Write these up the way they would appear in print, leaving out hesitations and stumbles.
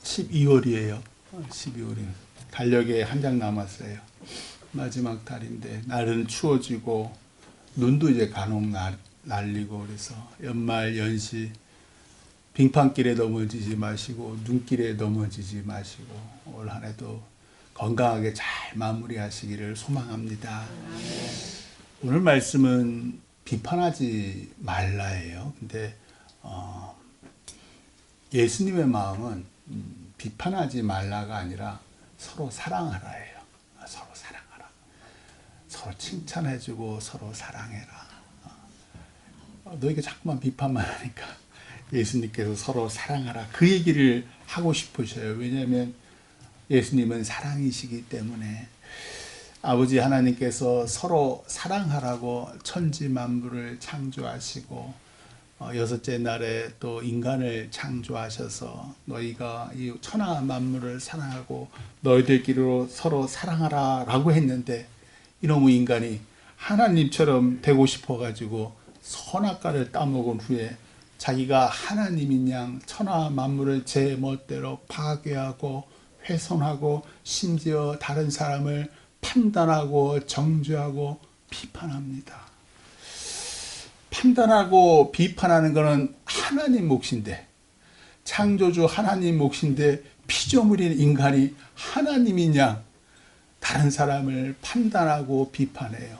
12월이에요. 12월이 달력에 한 장 남았어요. 마지막 달인데 날은 추워지고 눈도 이제 간혹 날리고 그래서 연말 연시 빙판길에 넘어지지 마시고 눈길에 넘어지지 마시고 올 한 해도 건강하게 잘 마무리하시기를 소망합니다. 오늘 말씀은 비판하지 말라예요. 근데 예수님의 마음은 비판하지 말라가 아니라 서로 사랑하라예요. 서로 사랑하라. 서로 칭찬해주고 서로 사랑해라. 너에게 자꾸만 비판만 하니까 예수님께서 서로 사랑하라. 그 얘기를 하고 싶으셔요. 왜냐하면 예수님은 사랑이시기 때문에 아버지 하나님께서 서로 사랑하라고 천지 만물을 창조하시고 여섯째 날에 또 인간을 창조하셔서 너희가 이 천하 만물을 사랑하고 너희들끼리 서로 사랑하라 라고 했는데 이놈의 인간이 하나님처럼 되고 싶어가지고 선악과를 따먹은 후에 자기가 하나님인 양 천하 만물을 제 멋대로 파괴하고 훼손하고 심지어 다른 사람을 판단하고 정죄하고 비판합니다. 판단하고 비판하는 것은 하나님 몫인데 창조주 하나님 몫인데 피조물인 인간이 하나님인 양 다른 사람을 판단하고 비판해요.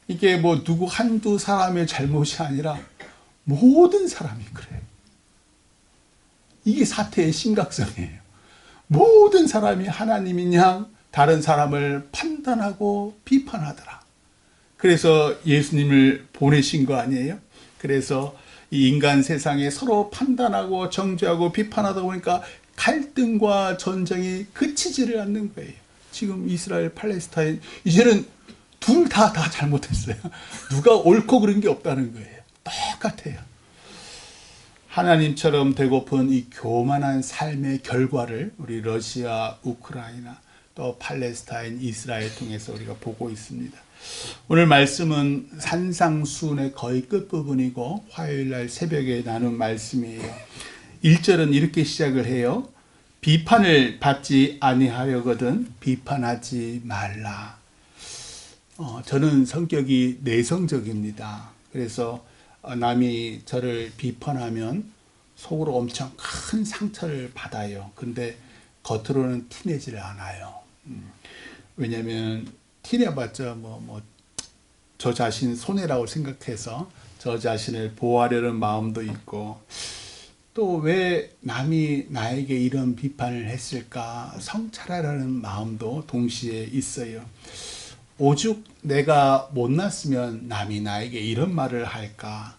이게 뭐 누구 한두 사람의 잘못이 아니라 모든 사람이 그래요. 이게 사태의 심각성이에요. 모든 사람이 하나님인 양 다른 사람을 판단하고 비판하더라. 그래서 예수님을 보내신 거 아니에요? 그래서 이 인간 세상에 서로 판단하고 정죄하고 비판하다 보니까 갈등과 전쟁이 그치지를 않는 거예요. 지금 이스라엘 팔레스타인 이제는 둘 다 잘못했어요. 누가 옳고 그른 게 없다는 거예요. 똑같아요. 하나님처럼 되고픈 이 교만한 삶의 결과를 우리 러시아, 우크라이나 또 팔레스타인, 이스라엘 통해서 우리가 보고 있습니다. 오늘 말씀은 산상수훈의 거의 끝부분이고 화요일날 새벽에 나눈 말씀이에요. 1절은 이렇게 시작을 해요. 비판을 받지 아니하려거든 비판하지 말라. 저는 성격이 내성적입니다. 그래서 남이 저를 비판하면 속으로 엄청 큰 상처를 받아요. 근데 겉으로는 티내지를 않아요. 왜냐하면 티내봤자 저 자신 손해라고 생각해서 저 자신을 보호하려는 마음도 있고 또 왜 남이 나에게 이런 비판을 했을까 성찰하려는 마음도 동시에 있어요. 오죽 내가 못났으면 남이 나에게 이런 말을 할까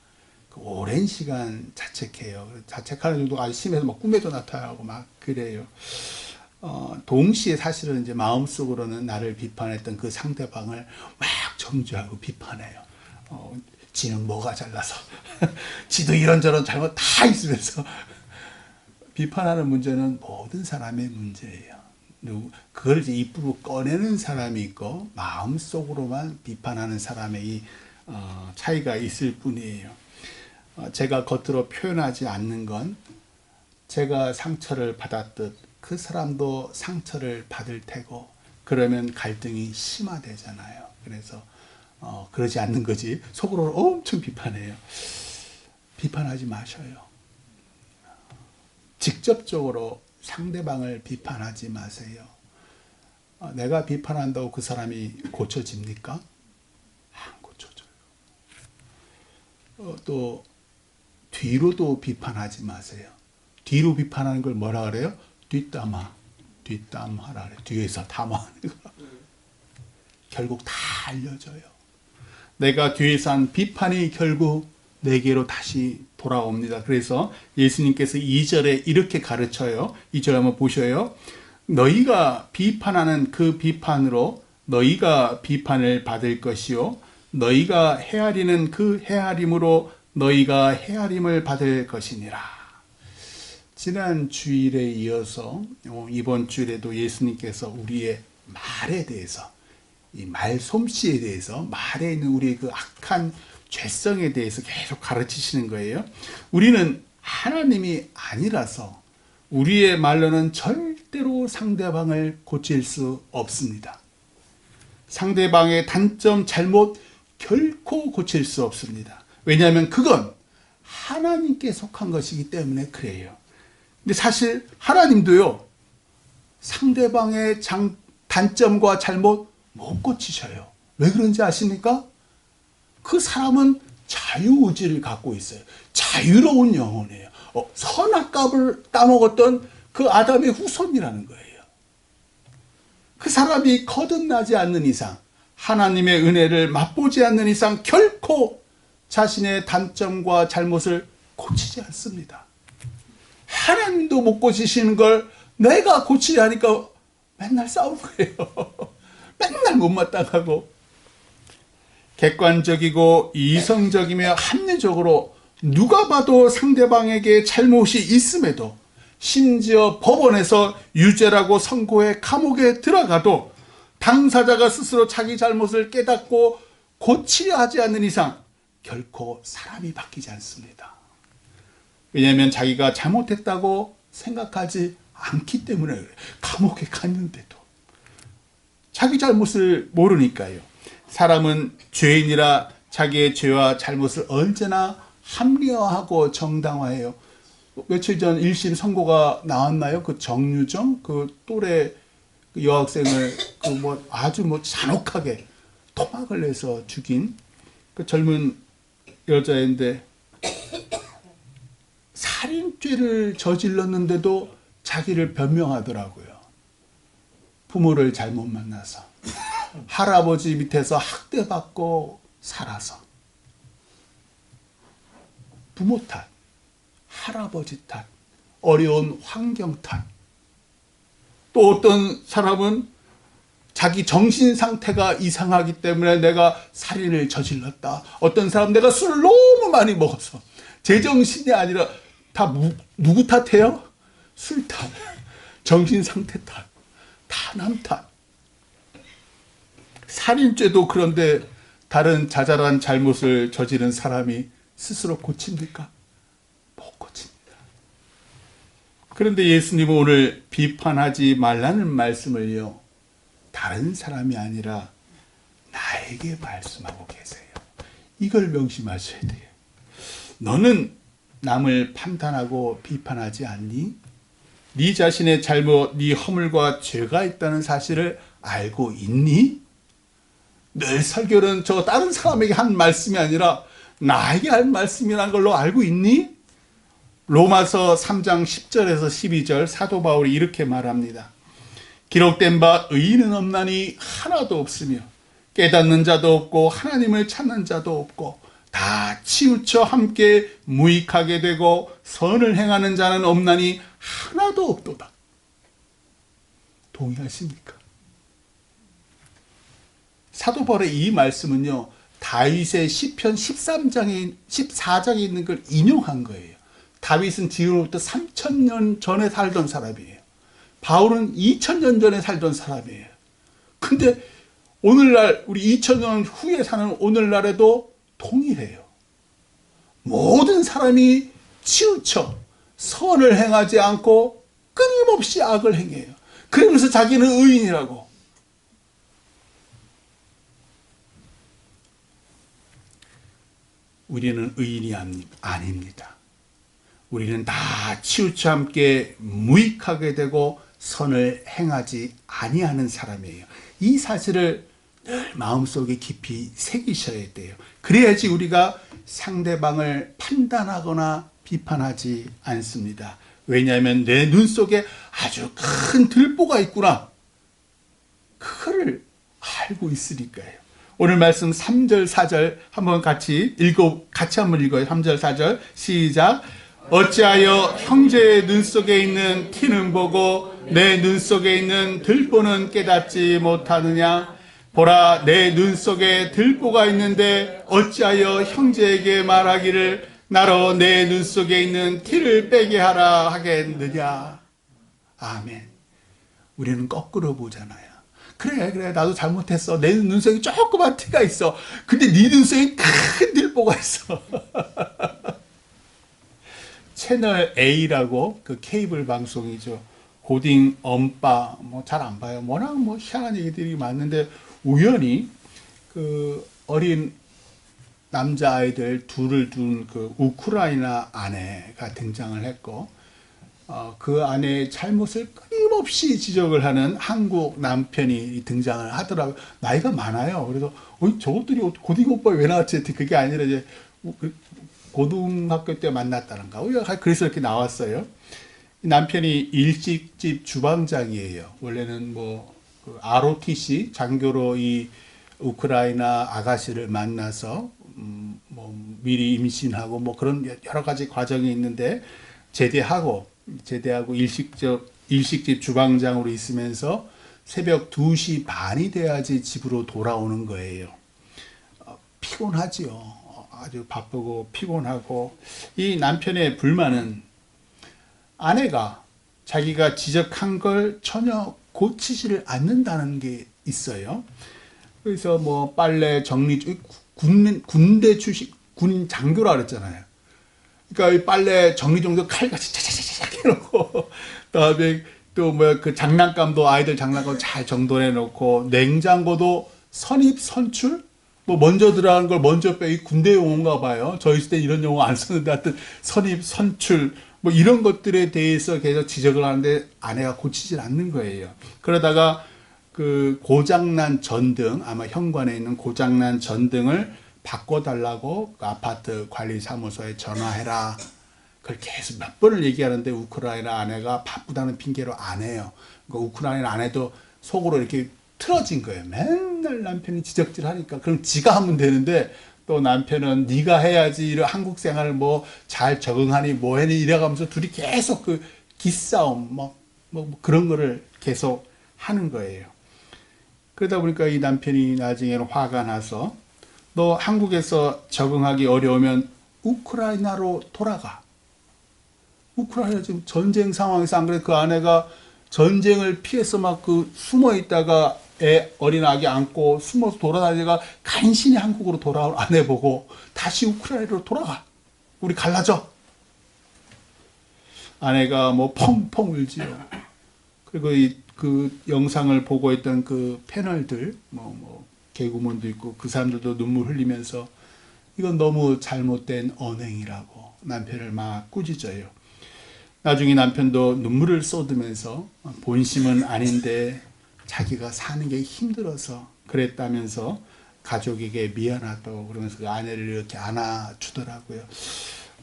오랜 시간 자책해요. 자책하는 정도가 아주 심해서 꿈에도 나타나고 막 그래요. 동시에 사실은 이제 마음속으로는 나를 비판했던 그 상대방을 막 정죄하고 비판해요. 지는 뭐가 잘나서 지도 이런저런 잘못 다 있으면서 비판하는 문제는 모든 사람의 문제예요. 그걸 이제 입으로 꺼내는 사람이 있고 마음속으로만 비판하는 사람의 이 차이가 있을 뿐이에요. 제가 겉으로 표현하지 않는 건 제가 상처를 받았듯 그 사람도 상처를 받을 테고 그러면 갈등이 심화되잖아요. 그래서 그러지 않는 거지 속으로 엄청 비판해요. 비판하지 마셔요. 직접적으로 상대방을 비판하지 마세요. 내가 비판한다고 그 사람이 고쳐집니까? 안 고쳐져요. 또 뒤로도 비판하지 마세요. 뒤로 비판하는 걸 뭐라 그래요? 뒷담하라 그래요. 뒤에서 담화하는 거. 결국 다 알려져요. 내가 뒤에서 한 비판이 결국 내게로 다시 돌아옵니다. 그래서 예수님께서 2절에 이렇게 가르쳐요. 2절 한번 보셔요. 너희가 비판하는 그 비판으로 너희가 비판을 받을 것이요 너희가 헤아리는 그 헤아림으로 너희가 헤아림을 받을 것이니라. 지난 주일에 이어서 이번 주일에도 예수님께서 우리의 말에 대해서 이 말솜씨에 대해서 말에 있는 우리의 그 악한 죄성에 대해서 계속 가르치시는 거예요. 우리는 하나님이 아니라서 우리의 말로는 절대로 상대방을 고칠 수 없습니다. 상대방의 단점, 잘못 결코 고칠 수 없습니다. 왜냐하면 그건 하나님께 속한 것이기 때문에 그래요. 근데 사실 하나님도요, 상대방의 단점과 잘못 못 고치셔요. 왜 그런지 아십니까? 그 사람은 자유의지를 갖고 있어요. 자유로운 영혼이에요. 선악과를 따먹었던 그 아담의 후손이라는 거예요. 그 사람이 거듭나지 않는 이상, 하나님의 은혜를 맛보지 않는 이상 결코 자신의 단점과 잘못을 고치지 않습니다. 하나님도 못 고치시는 걸 내가 고치려 하니까 맨날 싸우는 거예요. 맨날 못마땅하고. 객관적이고 이성적이며 합리적으로 누가 봐도 상대방에게 잘못이 있음에도, 심지어 법원에서 유죄라고 선고해 감옥에 들어가도 당사자가 스스로 자기 잘못을 깨닫고 고치려 하지 않는 이상 결코 사람이 바뀌지 않습니다. 왜냐하면 자기가 잘못했다고 생각하지 않기 때문에 그래요. 감옥에 갔는데도 자기 잘못을 모르니까요. 사람은 죄인이라 자기의 죄와 잘못을 언제나 합리화하고 정당화해요. 며칠 전 1심 선고가 나왔나요? 그 정유정 그 또래 여학생을 아주 잔혹하게 토막을 내서 죽인 그 젊은 여자인데, 살인죄를 저질렀는데도 자기를 변명하더라고요. 부모를 잘못 만나서, 할아버지 밑에서 학대받고 살아서. 부모 탓, 할아버지 탓, 어려운 환경 탓. 또 어떤 사람은 자기 정신 상태가 이상하기 때문에 내가 살인을 저질렀다. 어떤 사람 내가 술을 너무 많이 먹어서 제정신이 아니라 다 누구 탓해요? 술 탓, 정신 상태 탓, 다 남 탓. 살인죄도 그런데 다른 자잘한 잘못을 저지른 사람이 스스로 고칩니까? 못 고칩니다. 그런데 예수님은 오늘 비판하지 말라는 말씀을요, 다른 사람이 아니라 나에게 말씀하고 계세요. 이걸 명심하셔야 돼요. 너는 남을 판단하고 비판하지 않니? 네 자신의 잘못, 네 허물과 죄가 있다는 사실을 알고 있니? 늘 설교는 저 다른 사람에게 한 말씀이 아니라 나에게 한 말씀이라는 걸로 알고 있니? 로마서 3장 10절에서 12절 사도 바울이 이렇게 말합니다. 기록된 바 의인은 없나니 하나도 없으며 깨닫는 자도 없고 하나님을 찾는 자도 없고 다 치우쳐 함께 무익하게 되고 선을 행하는 자는 없나니 하나도 없도다. 동의하십니까? 사도 바울의 이 말씀은요, 다윗의 시편 14장에 있는 걸 인용한 거예요. 다윗은 지금부터 3000년 전에 살던 사람이에요. 바울은 2000년 전에 살던 사람이에요. 근데 오늘날 우리 2000년 후에 사는 오늘날에도 동일해요. 모든 사람이 치우쳐 선을 행하지 않고 끊임없이 악을 행해요. 그러면서 자기는 의인이라고. 우리는 의인이 아닙니다. 우리는 다 치우쳐 함께 무익하게 되고 선을 행하지 아니하는 사람이에요. 이 사실을 늘 마음속에 깊이 새기셔야 돼요. 그래야지 우리가 상대방을 판단하거나 비판하지 않습니다. 왜냐하면 내 눈 속에 아주 큰 들보가 있구나. 그거를 알고 있으니까요. 오늘 말씀 3절, 4절 한번 같이 한번 읽어요. 3절, 4절 시작. 어찌하여 형제의 눈 속에 있는 티는 보고 내 눈 속에 있는 들보는 깨닫지 못하느냐? 보라, 내 눈 속에 들보가 있는데 어찌하여 형제에게 말하기를 나로 내 눈 속에 있는 티를 빼게 하라 하겠느냐? 아멘. 우리는 거꾸로 보잖아요. 그래 나도 잘못했어. 내 눈 속에 조그만 티가 있어. 근데 네 눈 속에 큰 들보가 있어. 채널 A라고 그 케이블 방송이죠. 고딩 엄빠 뭐 잘 안 봐요. 워낙 뭐 희한한 얘기들이 많은데 우연히 그 어린 남자 아이들 둘을 둔 그 우크라이나 아내가 등장을 했고 그 아내의 잘못을 끊임없이 지적을 하는 한국 남편이 등장을 하더라고요. 나이가 많아요. 그래서 저것들이 고딩 오빠 왜 나왔지? 그게 아니라 이제 고등학교 때 만났다는가. 그래서 이렇게 나왔어요. 남편이 일식집 주방장이에요. 원래는 그 ROTC 장교로 이 우크라이나 아가씨를 만나서 뭐 미리 임신하고 뭐 그런 여러 가지 과정이 있는데 제대하고 일식집 주방장으로 있으면서 새벽 2시 반이 돼야지 집으로 돌아오는 거예요. 피곤하지요. 아주 바쁘고 피곤하고 이 남편의 불만은 아내가 자기가 지적한 걸 전혀 고치지를 않는다는 게 있어요. 그래서 뭐 빨래 정리, 군대 출신 군 장교라 그랬잖아요. 그러니까 이 빨래 정리 정도 칼같이 차차차차 해놓고 그다음에 또 뭐 그 장난감도 아이들 장난감 잘 정돈해 놓고 냉장고도 선입 선출 뭐 먼저 들어가는 걸 먼저 빼. 이 군대 용어인가 봐요. 저희 시대 이런 용어 안 쓰는데 하여튼 선입 선출 뭐 이런 것들에 대해서 계속 지적을 하는데 아내가 고치질 않는 거예요. 그러다가 그 고장난 전등, 아마 현관에 있는 고장난 전등을 바꿔달라고 그 아파트 관리사무소에 전화해라. 그걸 계속 몇 번을 얘기하는데 우크라이나 아내가 바쁘다는 핑계로 안 해요. 그러니까 우크라이나 아내도 속으로 이렇게 틀어진 거예요. 맨날 남편이 지적질 하니까 그럼 지가 하면 되는데 또 남편은 네가 해야지 이런 한국 생활을 뭐 잘 적응하니 뭐 해니 이래가면서 둘이 계속 그 기싸움 뭐 그런 거를 계속 하는 거예요. 그러다 보니까 이 남편이 나중에는 화가 나서 너 한국에서 적응하기 어려우면 우크라이나로 돌아가. 우크라이나 지금 전쟁 상황에서 안 그래 그 아내가 전쟁을 피해서 막 그 숨어 있다가 어린 아기 안고 숨어서 돌아다니다가 간신히 한국으로 돌아온 아내 보고 다시 우크라이나로 돌아가. 우리 갈라져. 아내가 뭐 펑펑 울지요. 그리고 그 영상을 보고 있던 그 패널들 뭐 개구먼도 있고 그 사람들도 눈물 흘리면서 이건 너무 잘못된 언행이라고 남편을 막 꾸짖어요. 나중에 남편도 눈물을 쏟으면서 본심은 아닌데 자기가 사는 게 힘들어서 그랬다면서 가족에게 미안하다고 그러면서 그 아내를 이렇게 안아주더라고요.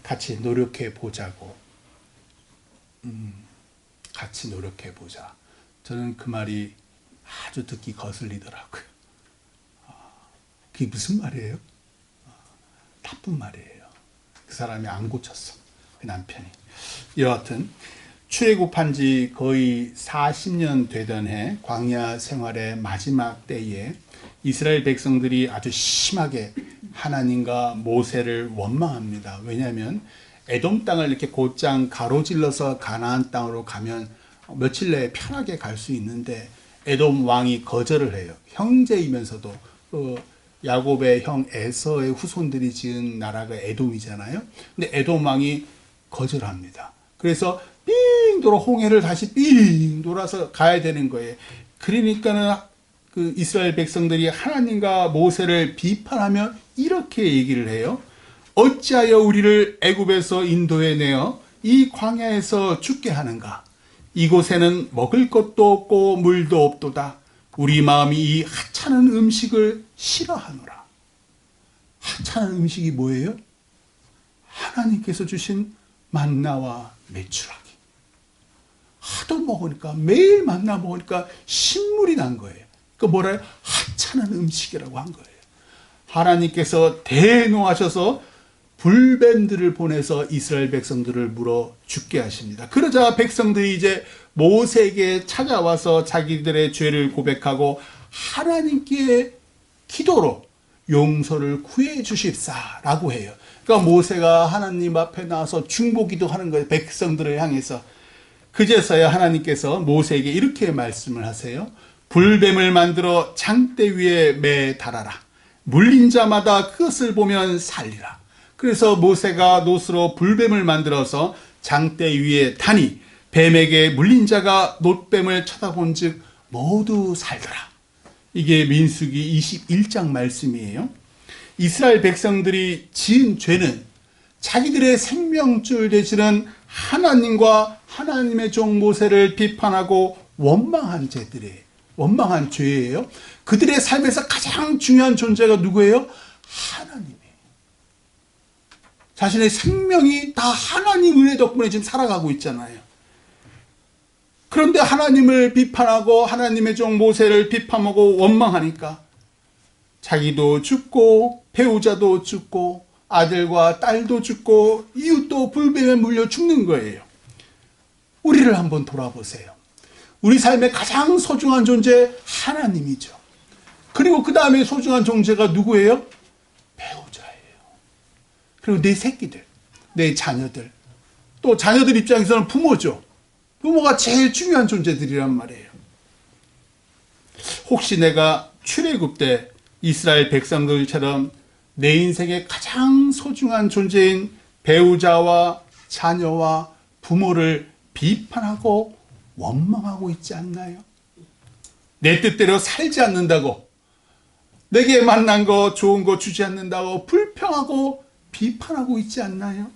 같이 노력해 보자고. 같이 노력해 보자. 저는 그 말이 아주 듣기 거슬리더라고요. 그게 무슨 말이에요? 나쁜 말이에요. 그 사람이 안 고쳤어. 그 남편이. 여하튼 출애굽한 지 거의 40년 되던 해 광야 생활의 마지막 때에 이스라엘 백성들이 아주 심하게 하나님과 모세를 원망합니다. 왜냐하면 에돔 땅을 이렇게 곧장 가로질러서 가나안 땅으로 가면 며칠 내에 편하게 갈 수 있는데 에돔 왕이 거절을 해요. 형제이면서도 야곱의 형 에서의 후손들이 지은 나라가 에돔이잖아요. 근데 에돔 왕이 거절합니다. 그래서 삥 돌아 홍해를 다시 삥 돌아서 가야 되는 거예요. 그러니까는 그 이스라엘 백성들이 하나님과 모세를 비판하며 이렇게 얘기를 해요. 어찌하여 우리를 애굽에서 인도해 내어 이 광야에서 죽게 하는가? 이곳에는 먹을 것도 없고 물도 없도다. 우리 마음이 이 하찮은 음식을 싫어하노라. 하찮은 음식이 뭐예요? 하나님께서 주신 만나와 메추라기. 하도 먹으니까 매일 만나 먹으니까 신물이 난 거예요. 그 뭐래요? 하찮은 음식이라고 한 거예요. 하나님께서 대노하셔서 불뱀들을 보내서 이스라엘 백성들을 물어 죽게 하십니다. 그러자 백성들이 이제 모세에게 찾아와서 자기들의 죄를 고백하고 하나님께 기도로 용서를 구해 주십사라고 해요. 그러니까 모세가 하나님 앞에 나와서 중보기도 하는 거예요. 백성들을 향해서. 그제서야 하나님께서 모세에게 이렇게 말씀을 하세요. 불뱀을 만들어 장대 위에 매 달아라. 물린 자마다 그것을 보면 살리라. 그래서 모세가 놋으로 불뱀을 만들어서 장대 위에 다니 뱀에게 물린 자가 놋뱀을 쳐다본 즉 모두 살더라. 이게 민수기 21장 말씀이에요. 이스라엘 백성들이 지은 죄는 자기들의 생명줄 되시는 하나님과 하나님의 종 모세를 비판하고 원망한 죄예요. 그들의 삶에서 가장 중요한 존재가 누구예요? 하나님이에요. 자신의 생명이 다 하나님 은혜 덕분에 지금 살아가고 있잖아요. 그런데 하나님을 비판하고 하나님의 종 모세를 비판하고 원망하니까 자기도 죽고 배우자도 죽고 아들과 딸도 죽고 이웃도 불뱀에 물려 죽는 거예요. 우리를 한번 돌아보세요. 우리 삶의 가장 소중한 존재 하나님이죠. 그리고 그 다음에 소중한 존재가 누구예요? 배우자예요. 그리고 내 새끼들, 내 자녀들, 또 자녀들 입장에서는 부모죠. 부모가 제일 중요한 존재들이란 말이에요. 혹시 내가 출애굽 때 이스라엘 백성들처럼 내 인생의 가장 소중한 존재인 배우자와 자녀와 부모를 비판하고 원망하고 있지 않나요? 내 뜻대로 살지 않는다고, 내게 만난 거 좋은 거 주지 않는다고 불평하고 비판하고 있지 않나요?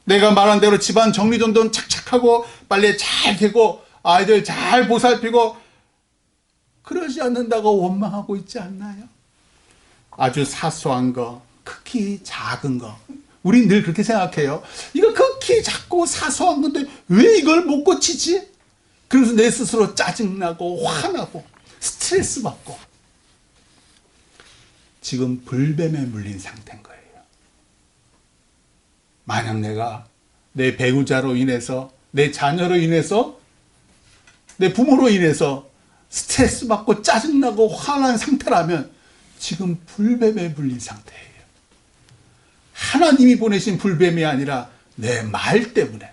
내가 말한 대로 집안 정리정돈 착착하고 빨래 잘 개고 아이들 잘 보살피고 그러지 않는다고 원망하고 있지 않나요? 아주 사소한 거, 극히 작은 거, 우린 늘 그렇게 생각해요. 이거 극히 작고 사소한 건데 왜 이걸 못 고치지? 그래서 내 스스로 짜증나고 화나고 스트레스 받고 지금 불뱀에 물린 상태인 거예요. 만약 내가 내 배우자로 인해서, 내 자녀로 인해서, 내 부모로 인해서 스트레스 받고 짜증나고 화난 상태라면 지금 불뱀에 물린 상태예요. 하나님이 보내신 불뱀이 아니라 내 말 때문에,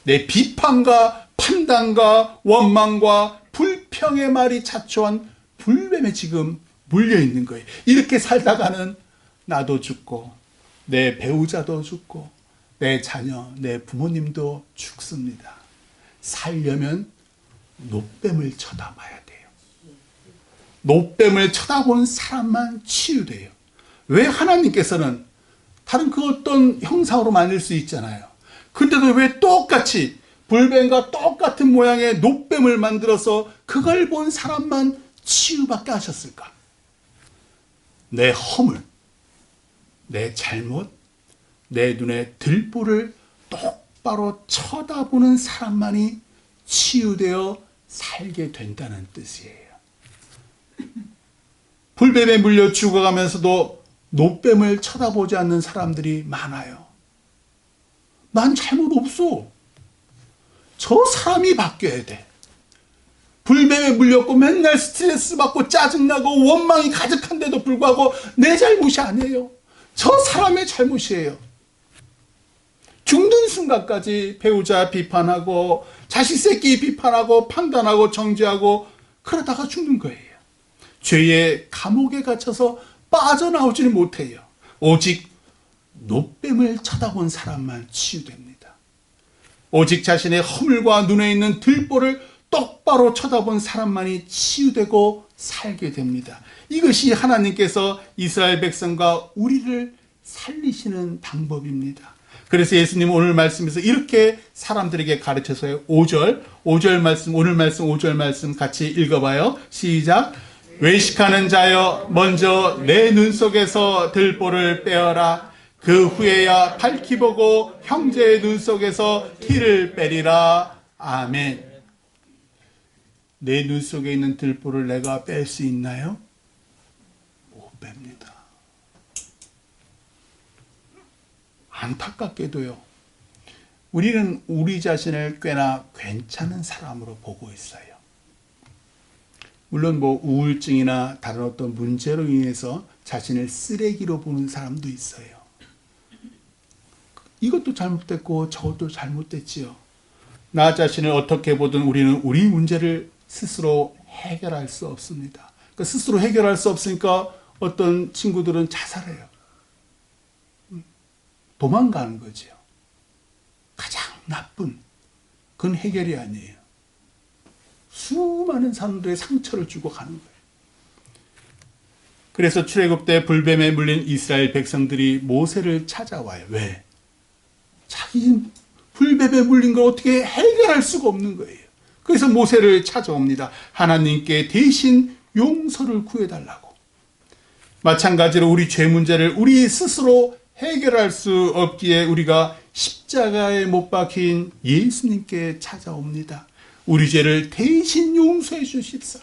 내 비판과 판단과 원망과 불평의 말이 자초한 불뱀에 지금 물려있는 거예요. 이렇게 살다가는 나도 죽고 내 배우자도 죽고 내 자녀, 내 부모님도 죽습니다. 살려면 놋뱀을 쳐다봐야 돼요. 놋뱀을 쳐다본 사람만 치유돼요. 왜 하나님께서는 다른 그 어떤 형상으로 만들 수 있잖아요. 근데도 왜 똑같이 불뱀과 똑같은 모양의 놋뱀을 만들어서 그걸 본 사람만 치유받게 하셨을까? 내 허물, 내 잘못, 내 눈에 들보를 똑바로 쳐다보는 사람만이 치유되어 살게 된다는 뜻이에요. 불뱀에 물려 죽어가면서도 놋뱀을 쳐다보지 않는 사람들이 많아요. 난 잘못 없어. 저 사람이 바뀌어야 돼. 불뱀에 물렸고 맨날 스트레스 받고 짜증나고 원망이 가득한데도 불구하고 내 잘못이 아니에요. 저 사람의 잘못이에요. 죽는 순간까지 배우자 비판하고 자식 새끼 비판하고 판단하고 정죄하고 그러다가 죽는 거예요. 죄의 감옥에 갇혀서 빠져나오지는 못해요. 오직 놋뱀을 쳐다본 사람만 치유됩니다. 오직 자신의 허물과 눈에 있는 들보를 똑바로 쳐다본 사람만이 치유되고 살게 됩니다. 이것이 하나님께서 이스라엘 백성과 우리를 살리시는 방법입니다. 그래서 예수님은 오늘 말씀에서 이렇게 사람들에게 가르쳐서요. 5절 말씀, 오늘 말씀 5절 말씀 같이 읽어봐요. 시작. 외식하는 자여 먼저 내 눈 속에서 들보를 빼어라. 그 후에야 밝히 보고 형제의 눈 속에서 티를 빼리라. 아멘. 내 눈 속에 있는 들보를 내가 뺄 수 있나요? 못 뺍니다. 안타깝게도요. 우리는 우리 자신을 꽤나 괜찮은 사람으로 보고 있어요. 물론 우울증이나 다른 어떤 문제로 인해서 자신을 쓰레기로 보는 사람도 있어요. 이것도 잘못됐고 저것도 잘못됐지요. 나 자신을 어떻게 보든 우리는 우리 문제를 스스로 해결할 수 없습니다. 그러니까 스스로 해결할 수 없으니까 어떤 친구들은 자살해요. 도망가는 거죠. 가장 나쁜 그건 해결이 아니에요. 수많은 사람들의 상처를 주고 가는 거예요. 그래서 출애굽 때 불뱀에 물린 이스라엘 백성들이 모세를 찾아와요. 왜? 자기 불뱀에 물린 걸 어떻게 해결할 수가 없는 거예요. 그래서 모세를 찾아옵니다. 하나님께 대신 용서를 구해달라고. 마찬가지로 우리 죄 문제를 우리 스스로 해결할 수 없기에 우리가 십자가에 못 박힌 예수님께 찾아옵니다. 우리 죄를 대신 용서해 주십사.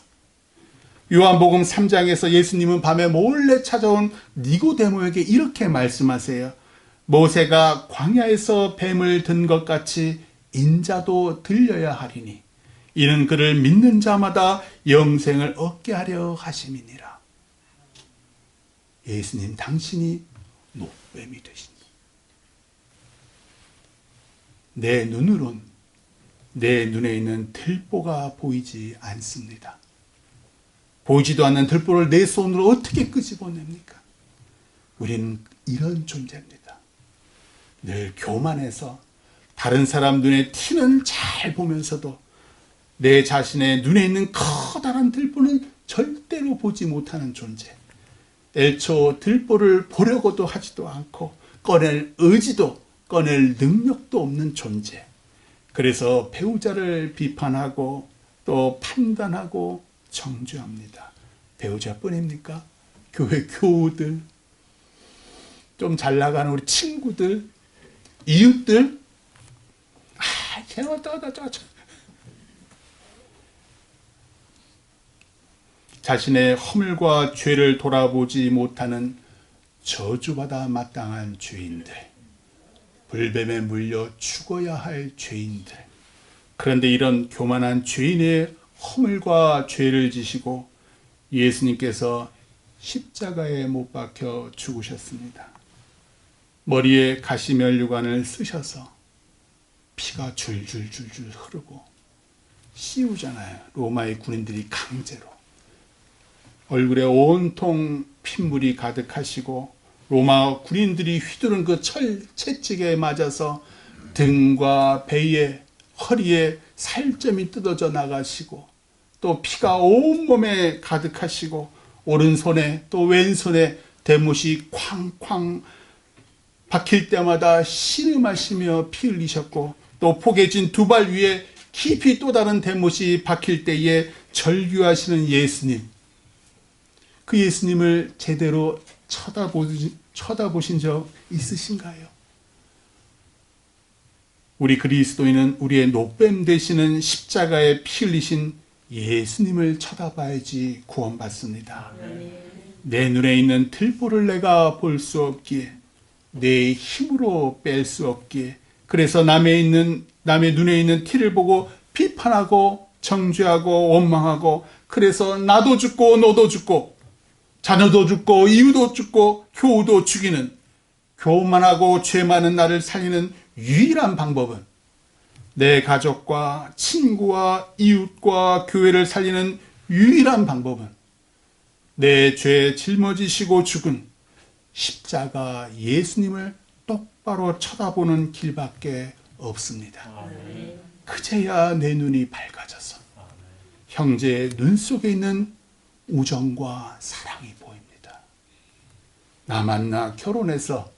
요한복음 3장에서 예수님은 밤에 몰래 찾아온 니고데모에게 이렇게 말씀하세요. 모세가 광야에서 뱀을 든 것 같이 인자도 들려야 하리니 이는 그를 믿는 자마다 영생을 얻게 하려 하심이니라. 예수님 당신이 노뱀이 되시니 내 눈으론 내 눈에 있는 들보가 보이지 않습니다. 보이지도 않는 들보를 내 손으로 어떻게 끄집어냅니까? 우리는 이런 존재입니다. 늘 교만해서 다른 사람 눈에 티는 잘 보면서도 내 자신의 눈에 있는 커다란 들보는 절대로 보지 못하는 존재. 애초 들보를 보려고도 하지도 않고 꺼낼 의지도 꺼낼 능력도 없는 존재. 그래서 배우자를 비판하고 또 판단하고 정죄합니다. 배우자뿐입니까? 교회 교우들, 좀 잘 나가는 우리 친구들, 이웃들, 걔는 어쩌다 자신의 허물과 죄를 돌아보지 못하는 저주받아 마땅한 죄인들, 불뱀에 물려 죽어야 할 죄인들. 그런데 이런 교만한 죄인의 허물과 죄를 지시고 예수님께서 십자가에 못 박혀 죽으셨습니다. 머리에 가시면류관을 쓰셔서 피가 줄줄줄줄 흐르고 씌우잖아요. 로마의 군인들이 강제로. 얼굴에 온통 핏물이 가득하시고 로마 군인들이 휘두른 그 철 채찍에 맞아서 등과 배에 허리에 살점이 뜯어져 나가시고 또 피가 온몸에 가득하시고 오른손에 또 왼손에 대못이 쾅쾅 박힐 때마다 신음하시며 피 흘리셨고 또 포개진 두 발 위에 깊이 또 다른 대못이 박힐 때에 절규하시는 예수님. 그 예수님을 제대로 쳐다보신 적 있으신가요? 우리 그리스도인은 우리의 노뱀 되시는 십자가에 피 흘리신 예수님을 쳐다봐야지 구원받습니다. 내 눈에 있는 들보를 내가 볼 수 없기에 내 힘으로 뺄 수 없기에 그래서 남의 눈에 있는 티를 보고 비판하고 정죄하고 원망하고 그래서 나도 죽고 너도 죽고 자녀도 죽고 이웃도 죽고 교우도 죽이는 교만하고 죄 많은 나를 살리는 유일한 방법은 내 가족과 친구와 이웃과 교회를 살리는 유일한 방법은 내 죄에 짊어지시고 죽은 십자가 예수님을 똑바로 쳐다보는 길밖에 없습니다. 그제야 내 눈이 밝아져서 형제의 눈 속에 있는 우정과 사랑이 보입니다. 나 만나 결혼해서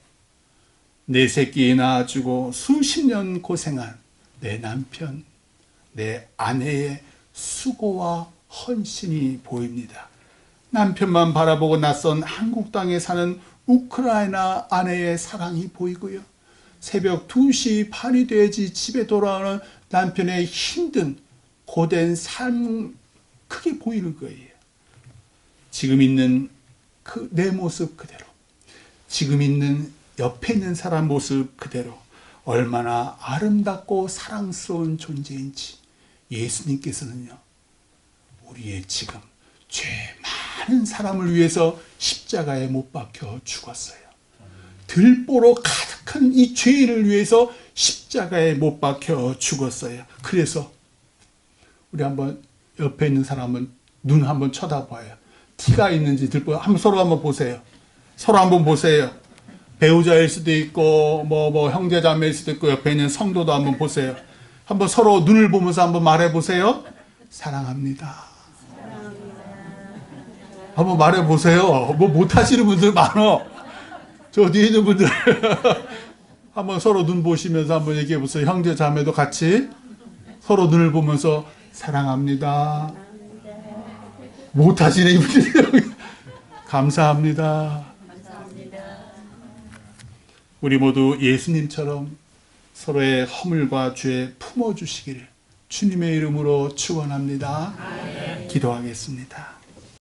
내 새끼 낳아주고 수십 년 고생한 내 남편, 내 아내의 수고와 헌신이 보입니다. 남편만 바라보고 낯선 한국 땅에 사는 우크라이나 아내의 사랑이 보이고요. 새벽 2시 반이 돼야지 집에 돌아오는 남편의 힘든 고된 삶 크게 보이는 거예요. 지금 있는 그 내 모습 그대로, 지금 있는 옆에 있는 사람 모습 그대로 얼마나 아름답고 사랑스러운 존재인지 예수님께서는요, 우리의 지금 죄 많은 사람을 위해서 십자가에 못 박혀 죽었어요. 들보로 가득한 이 죄를 위해서 십자가에 못 박혀 죽었어요. 그래서 우리 한번 옆에 있는 사람은 눈 한번 쳐다봐요. 티가 있는지 들보 한번 서로 한번 보세요. 서로 한번 보세요. 배우자일 수도 있고 뭐 형제 자매일 수도 있고 옆에 있는 성도도 한번 보세요. 한번 서로 눈을 보면서 한번 말해 보세요. 사랑합니다. 한번 말해 보세요. 뭐 못하시는 분들 많어. 저 뒤에 있는 분들 한번 서로 눈 보시면서 한번 얘기해 보세요. 형제 자매도 같이 서로 눈을 보면서 사랑합니다. 못하시는 분들 감사합니다. 우리 모두 예수님처럼 서로의 허물과 죄 품어주시기를 주님의 이름으로 축원합니다. 기도하겠습니다.